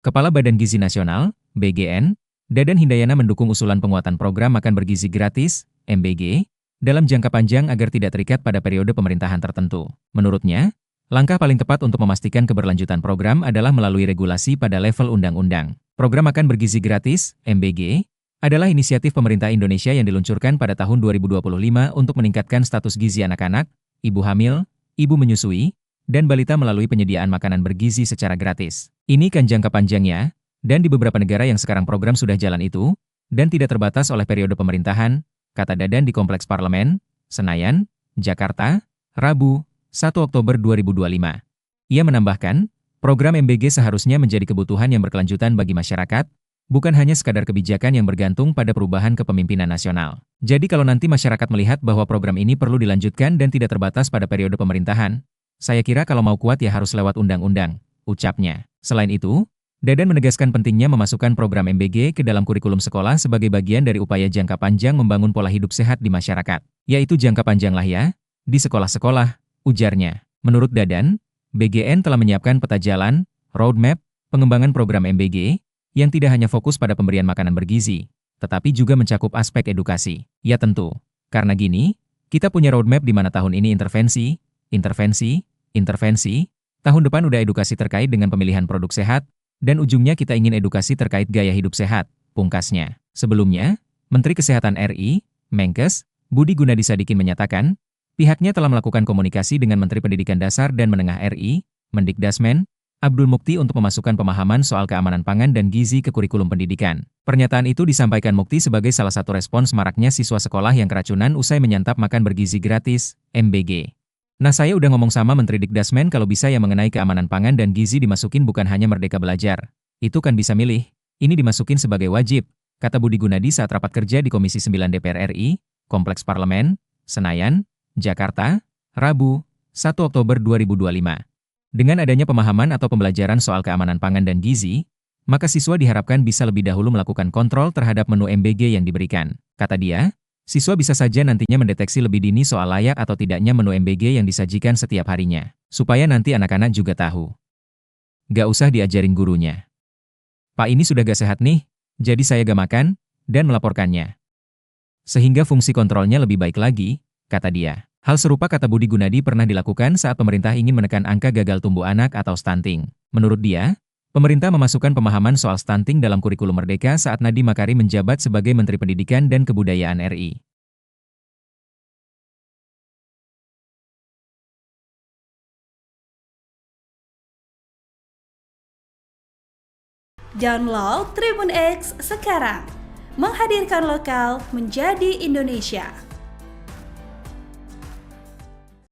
Kepala Badan Gizi Nasional, BGN, Dadan Hindayana mendukung usulan penguatan program makan bergizi gratis, MBG, dalam jangka panjang agar tidak terikat pada periode pemerintahan tertentu. Menurutnya, langkah paling tepat untuk memastikan keberlanjutan program adalah melalui regulasi pada level undang-undang. Program makan bergizi gratis, MBG, adalah inisiatif pemerintah Indonesia yang diluncurkan pada tahun 2025 untuk meningkatkan status gizi anak-anak, ibu hamil, ibu menyusui, dan balita melalui penyediaan makanan bergizi secara gratis. Ini kan jangka panjangnya, dan di beberapa negara yang sekarang program sudah jalan itu, dan tidak terbatas oleh periode pemerintahan, kata Dadan di Kompleks Parlemen, Senayan, Jakarta, Rabu, 1 Oktober 2025. Ia menambahkan, program MBG seharusnya menjadi kebutuhan yang berkelanjutan bagi masyarakat, bukan hanya sekadar kebijakan yang bergantung pada perubahan kepemimpinan nasional. Jadi kalau nanti masyarakat melihat bahwa program ini perlu dilanjutkan dan tidak terbatas pada periode pemerintahan, saya kira kalau mau kuat ya harus lewat undang-undang, ucapnya. Selain itu, Dadan menegaskan pentingnya memasukkan program MBG ke dalam kurikulum sekolah sebagai bagian dari upaya jangka panjang membangun pola hidup sehat di masyarakat. Yaitu jangka panjang lah ya, di sekolah-sekolah, ujarnya. Menurut Dadan, BGN telah menyiapkan peta jalan, roadmap, pengembangan program MBG, yang tidak hanya fokus pada pemberian makanan bergizi, tetapi juga mencakup aspek edukasi. Ya tentu, karena gini, kita punya roadmap di mana tahun ini intervensi, tahun depan udah edukasi terkait dengan pemilihan produk sehat, dan ujungnya kita ingin edukasi terkait gaya hidup sehat, pungkasnya. Sebelumnya, Menteri Kesehatan RI, Menkes, Budi Gunadi Sadikin menyatakan, pihaknya telah melakukan komunikasi dengan Menteri Pendidikan Dasar dan Menengah RI, Mendikdasmen, Abdul Mukti untuk memasukkan pemahaman soal keamanan pangan dan gizi ke kurikulum pendidikan. Pernyataan itu disampaikan Mukti sebagai salah satu respons maraknya siswa sekolah yang keracunan usai menyantap makan bergizi gratis, MBG. Nah saya udah ngomong sama Menteri Dikdasmen kalau bisa yang mengenai keamanan pangan dan gizi dimasukin bukan hanya Merdeka Belajar. Itu kan bisa milih, ini dimasukin sebagai wajib, kata Budi Gunadi saat rapat kerja di Komisi 9 DPR RI, Kompleks Parlemen, Senayan, Jakarta, Rabu, 1 Oktober 2025. Dengan adanya pemahaman atau pembelajaran soal keamanan pangan dan gizi, maka siswa diharapkan bisa lebih dahulu melakukan kontrol terhadap menu MBG yang diberikan. Kata dia, siswa bisa saja nantinya mendeteksi lebih dini soal layak atau tidaknya menu MBG yang disajikan setiap harinya, supaya nanti anak-anak juga tahu. Gak usah diajarin gurunya. Pak ini sudah gak sehat nih, jadi saya gak makan, dan melaporkannya. Sehingga fungsi kontrolnya lebih baik lagi, kata dia. Hal serupa kata Budi Gunadi pernah dilakukan saat pemerintah ingin menekan angka gagal tumbuh anak atau stunting. Menurut dia, pemerintah memasukkan pemahaman soal stunting dalam kurikulum Merdeka saat Nadiem Makarim menjabat sebagai Menteri Pendidikan dan Kebudayaan RI. Download Tribun X sekarang, menghadirkan lokal menjadi Indonesia.